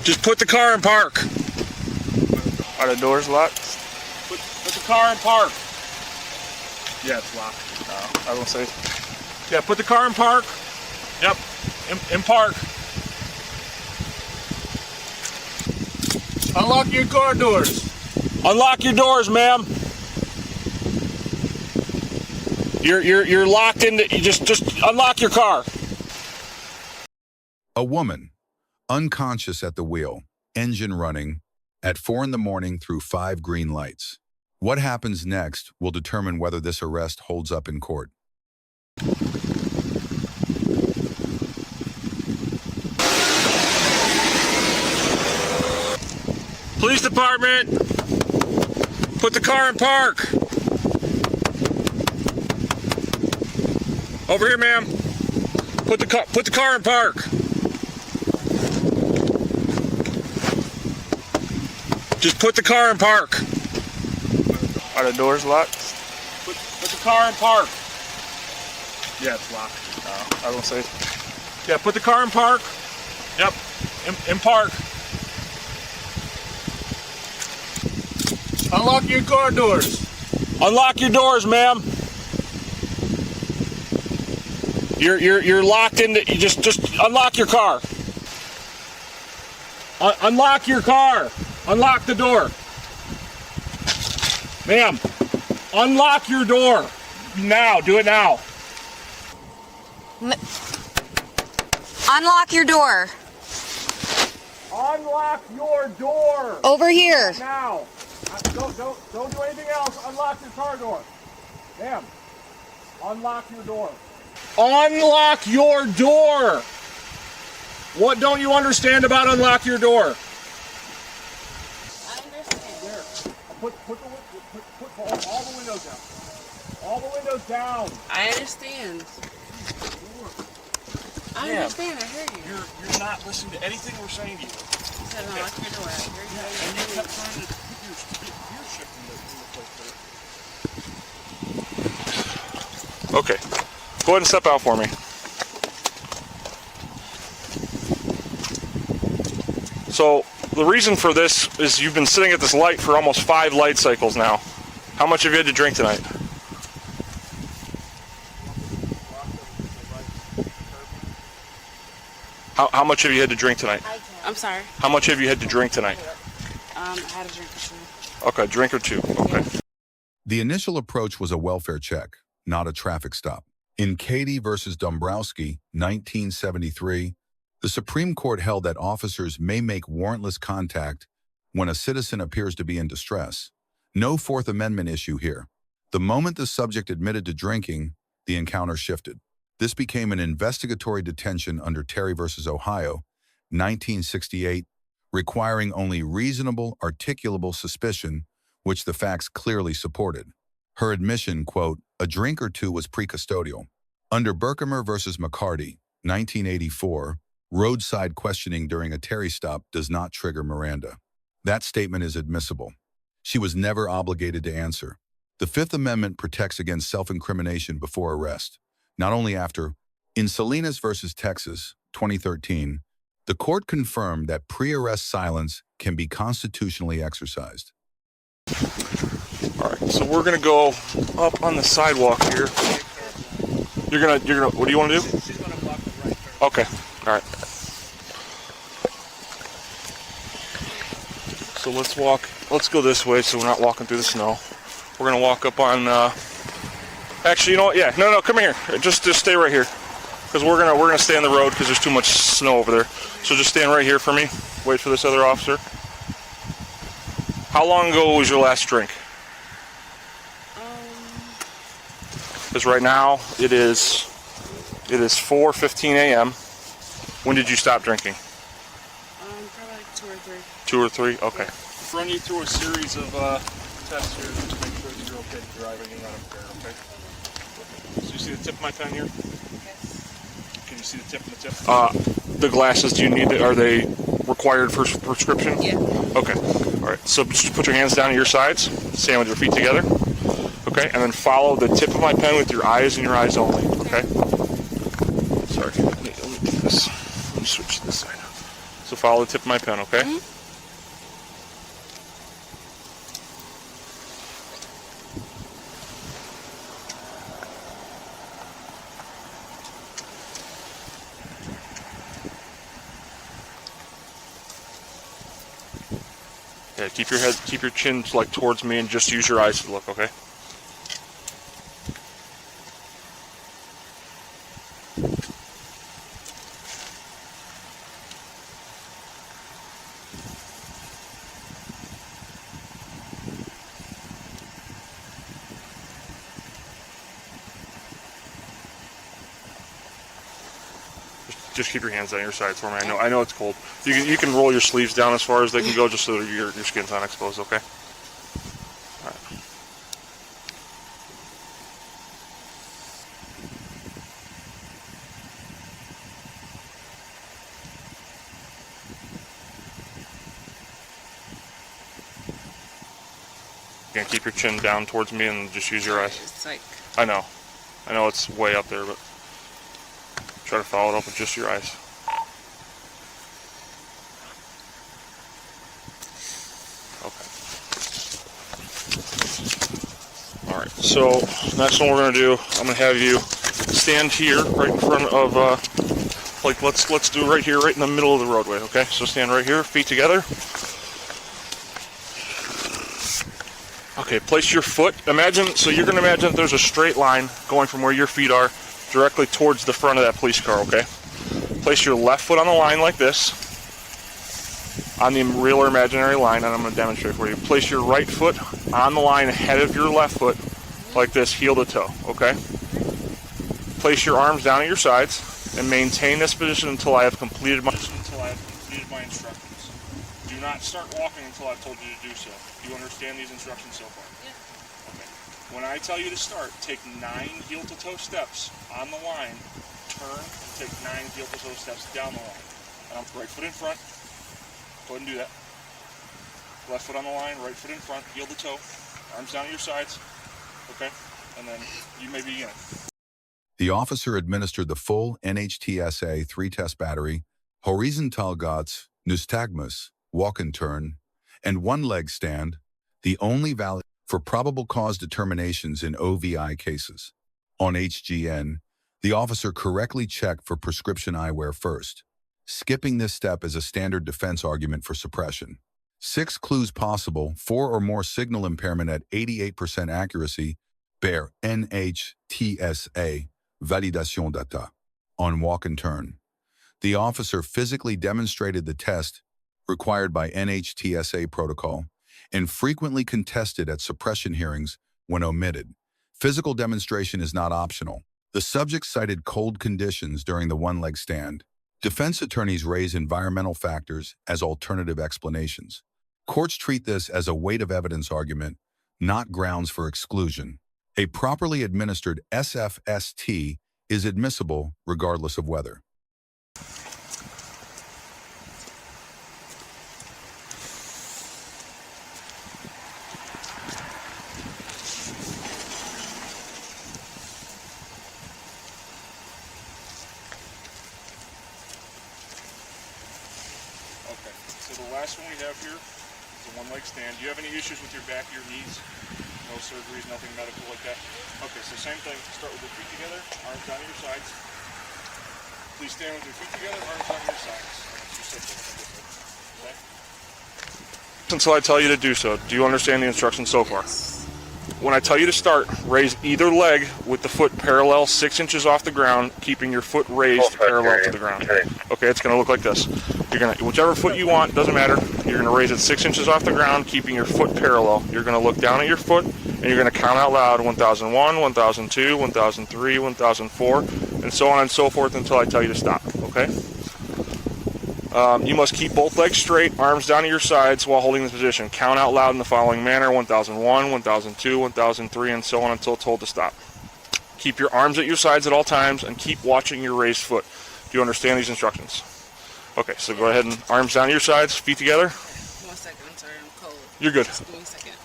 Just put the car in park. Are the doors locked? Put the car in park. Yeah, it's locked. I will say. Yeah, put the car in park. Yep, in park. Unlock your car doors. Unlock your doors, ma'am. You're locked into. You just unlock your car. A woman, unconscious at the wheel, engine running, at 4 a.m. through 5 green lights. What happens next will determine whether this arrest holds up in court. Police department, put the car in park. Over here, ma'am. Put the car in park. Just put the car in park. Are the doors locked? Put the car in park. Yeah, it's locked. I will say. Yeah, put the car in park. Yep, in park. Unlock your car doors. Unlock your doors, ma'am. You're locked into. You just unlock your car. Unlock your car. Unlock the door. Ma'am, unlock your door. Now, do it now. Unlock your door. Unlock your door. Over here. Now. Don't do anything else. Unlock your car door. Ma'am, unlock your door. Unlock your door. What don't you understand about unlock your door? I understand. There. Put all the windows down. All the windows down. I understand. I understand. I hear you. You're not listening to anything we're saying to you. You said unlock your door. I hear you. And you kept trying to put your shit in the place there. Okay. Go ahead and step out for me. So the reason for this is you've been sitting at this light for almost 5 light cycles now. How much have you had to drink tonight? How much have you had to drink tonight? I'm sorry. How much have you had to drink tonight? I had a drink or two. Okay, drink or two. Okay. The initial approach was a welfare check, not a traffic stop. In Katie versus Dombrowski, 1973, the Supreme Court held that officers may make warrantless contact when a citizen appears to be in distress. No Fourth Amendment issue here. The moment the subject admitted to drinking, the encounter shifted. This became an investigatory detention under Terry versus Ohio, 1968, requiring only reasonable, articulable suspicion, which the facts clearly supported. Her admission, quote, a drink or two was pre-custodial. Under Berkemer versus McCarty, 1984, roadside questioning during a Terry stop does not trigger Miranda. That statement is admissible. She was never obligated to answer. The Fifth Amendment protects against self-incrimination before arrest, not only after. In Salinas versus Texas, 2013, the court confirmed that pre-arrest silence can be constitutionally exercised. All right, so we're gonna go up on the sidewalk here. You're gonna. What do you want to do? She's gonna block the right turn. Okay. All right. So let's walk. Let's go this way, so we're not walking through the snow. We're gonna walk up on. Actually, you know what? Yeah. No. Come here. Just stay right here, because we're gonna stay on the road because there's too much snow over there. So just stand right here for me. Wait for this other officer. How long ago was your last drink? Because right now it is 4:15 a.m. When did you stop drinking? Probably like 2 or 3. 2 or 3? Okay. Run you through a series of tests here just to make sure that you're okay driving and not impaired, okay? So you see the tip of my pen here? Yes. Can you see the tip and the tip? The glasses, do you need are they required for prescription? Yeah. Okay. All right. So just put your hands down to your sides, stand with your feet together. Okay, and then follow the tip of my pen with your eyes and your eyes only. Okay. Sorry. Let me do this. Let me switch to this side. So So follow the tip of my pen, okay? Mm-hmm. Yeah, keep your chin like towards me and just use your eyes to look, okay? Just keep your hands down your sides for me. I know it's cold. You can roll your sleeves down as far as they can go, just so that your skin's not exposed. Okay. All right. Again, keep your chin down towards me and just use your eyes. It's like, I know it's way up there, but try to follow it up with just your eyes. Okay. All right. So next one we're gonna do, I'm gonna have you stand here, right in front of, like let's do right here, right in the middle of the roadway. Okay. So stand right here, feet together. Okay. Place your foot. So you're gonna imagine that there's a straight line going from where your feet are directly towards the front of that police car, okay? Place your left foot on the line like this, on the real or imaginary line, and I'm going to demonstrate for you. Place your right foot on the line ahead of your left foot, like this, heel to toe, okay? Place your arms down at your sides, and maintain this position until I have completed my instructions. Do not start walking until I've told you to do so. Do you understand these instructions so far? yeah. Okay. When I tell you to start, take 9 heel-to-toe steps on the line, turn, and take 9 heel-to-toe steps down the line. And I'm right foot in front. Go ahead and do that. Left foot on the line, right foot in front, heel-to-toe, arms down at your sides. Okay? And then you may begin. The officer administered the full NHTSA 3-test battery, horizontal nystagmus, walk and turn, and one-leg stand, the only valid for probable cause determinations in OVI cases. On HGN, the officer correctly checked for prescription eyewear first. Skipping this step is a standard defense argument for suppression. 6 clues possible, 4 or more signal impairment at 88% accuracy, bear NHTSA validation data. On walk and turn, the officer physically demonstrated the test required by NHTSA protocol and frequently contested at suppression hearings when omitted. Physical demonstration is not optional. The subject cited cold conditions during the one-leg stand. Defense attorneys raise environmental factors as alternative explanations. Courts treat this as a weight of evidence argument, not grounds for exclusion. A properly administered SFST is admissible regardless of weather. Okay, so the last one we have here is a one-leg stand. Do you have any issues with your back or your knees? No surgeries, nothing medical like that? Okay, so same thing. Start with your feet together, arms down at your sides. Please stand with your feet together, arms down at your sides. Okay? Until I tell you to do so. Do you understand the instructions so far? When I tell you to start, raise either leg with the foot parallel 6 inches off the ground, keeping your foot raised parallel to the ground. Okay, it's going to look like this. You're going to, whichever foot you want, doesn't matter. You're going to raise it 6 inches off the ground, keeping your foot parallel. You're going to look down at your foot, and you're going to count out loud 1001, 1002, 1003, 1004, and so on and so forth until I tell you to stop. Okay? You must keep both legs straight, arms down at your sides while holding this position. Count out loud in the following manner: 1001, 1002, 1003, and so on until told to stop. Keep your arms at your sides at all times and keep watching your raised foot. Do you understand these instructions? Okay, so go ahead and arms down at your sides, feet together. 1 second, I'm sorry, I'm cold. You're good. Just give me a second.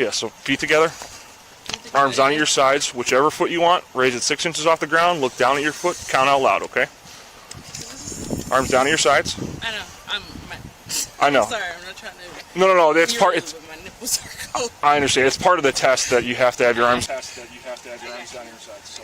Yeah, so feet together, arms down at your sides, whichever foot you want. Raise it 6 inches off the ground, look down at your foot, count out loud, okay? Arms down to your sides. I know. I know. Sorry, I'm not trying to. No. That's part. It's. My nipples are cold. I understand. It's part of the test that you have to have your arms. Test that you have to have your arms down to your sides. So,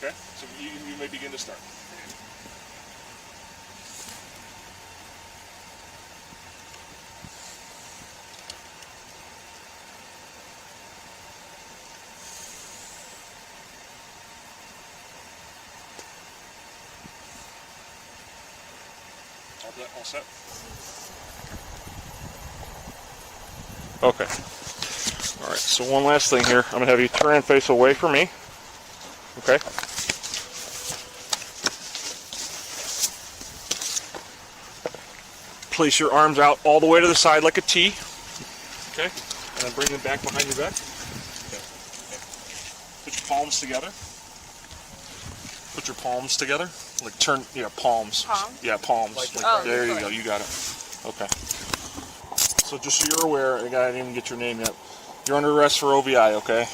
okay. So you may begin to start. All set? Okay. All right, so one last thing here. I'm going to have you turn and face away from me. Okay? Place your arms out all the way to the side like a T. Okay? And then bring them back behind your back. Okay. Put your palms together. Put your palms together. Like turn, yeah, palms. Palms? Yeah, palms. Like, there you go, you got it. Okay. So just so you're aware, I didn't even get your name yet. You're under arrest for OVI, okay?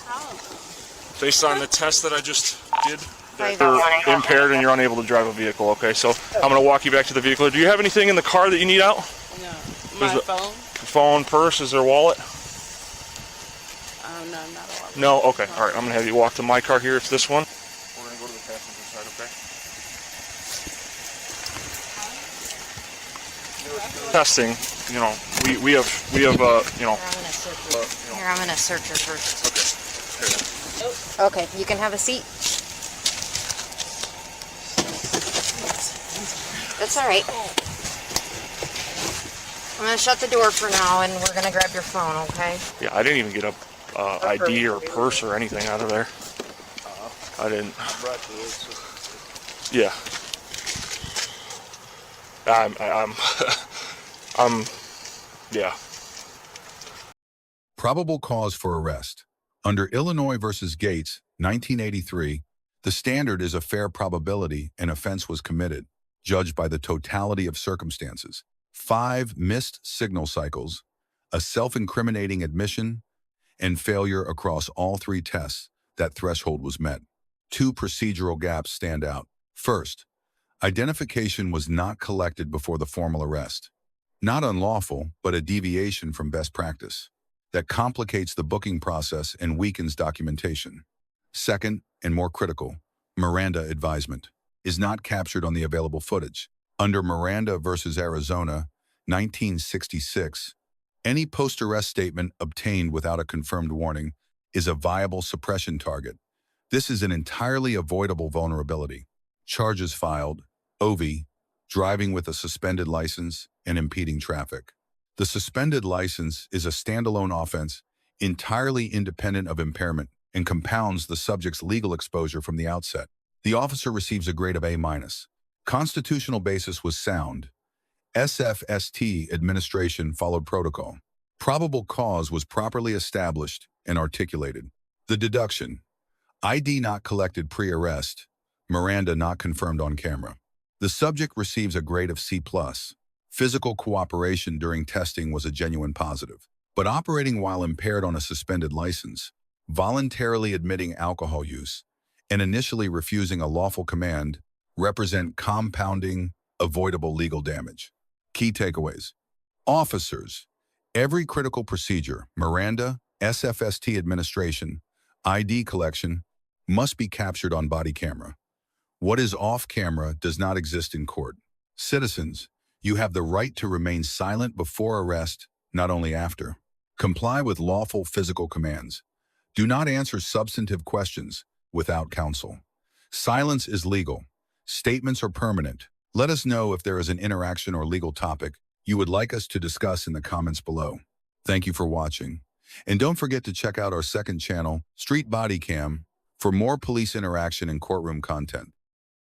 How? Based on the test that I just did, that you're impaired and you're unable to drive a vehicle, okay? So I'm going to walk you back to the vehicle. Do you have anything in the car that you need out? No. My phone? Phone, purse, is there a wallet? No, not a wallet. No? Okay. All right, I'm going to have you walk to my car here. It's this one. We're going to go to the passenger side, okay? Testing, you know, we have Here, I'm gonna search her first. Okay, you can have a seat. That's all right. I'm gonna shut the door for now, and we're gonna grab your phone, okay? Yeah, I didn't even get a ID or purse or anything out of there. I didn't. Yeah. Yeah. Probable cause for arrest. Under Illinois versus Gates, 1983, the standard is a fair probability an offense was committed, judged by the totality of circumstances. 5 missed signal cycles, a self-incriminating admission, and failure across all 3 tests, that threshold was met. 2 procedural gaps stand out. First, identification was not collected before the formal arrest. Not unlawful, but a deviation from best practice that complicates the booking process and weakens documentation. Second, and more critical, Miranda advisement is not captured on the available footage. Under Miranda versus Arizona, 1966, any post-arrest statement obtained without a confirmed warning is a viable suppression target. This is an entirely avoidable vulnerability. Charges filed, OVI, driving with a suspended license and impeding traffic. The suspended license is a standalone offense entirely independent of impairment and compounds the subject's legal exposure from the outset. The officer receives a grade of A-. Constitutional basis was sound. SFST administration followed protocol. Probable cause was properly established and articulated. The deduction: ID not collected pre-arrest, Miranda not confirmed on camera. The subject receives a grade of C+. Physical cooperation during testing was a genuine positive, but operating while impaired on a suspended license, voluntarily admitting alcohol use, and initially refusing a lawful command represent compounding, avoidable legal damage. Key takeaways. Officers, every critical procedure, Miranda, SFST administration, ID collection, must be captured on body camera. What is off camera does not exist in court. Citizens, you have the right to remain silent before arrest, not only after. Comply with lawful physical commands. Do not answer substantive questions without counsel. Silence is legal. Statements are permanent. Let us know if there is an interaction or legal topic you would like us to discuss in the comments below. Thank you for watching. And don't forget to check out our second channel, Street Bodycam, for more police interaction and courtroom content.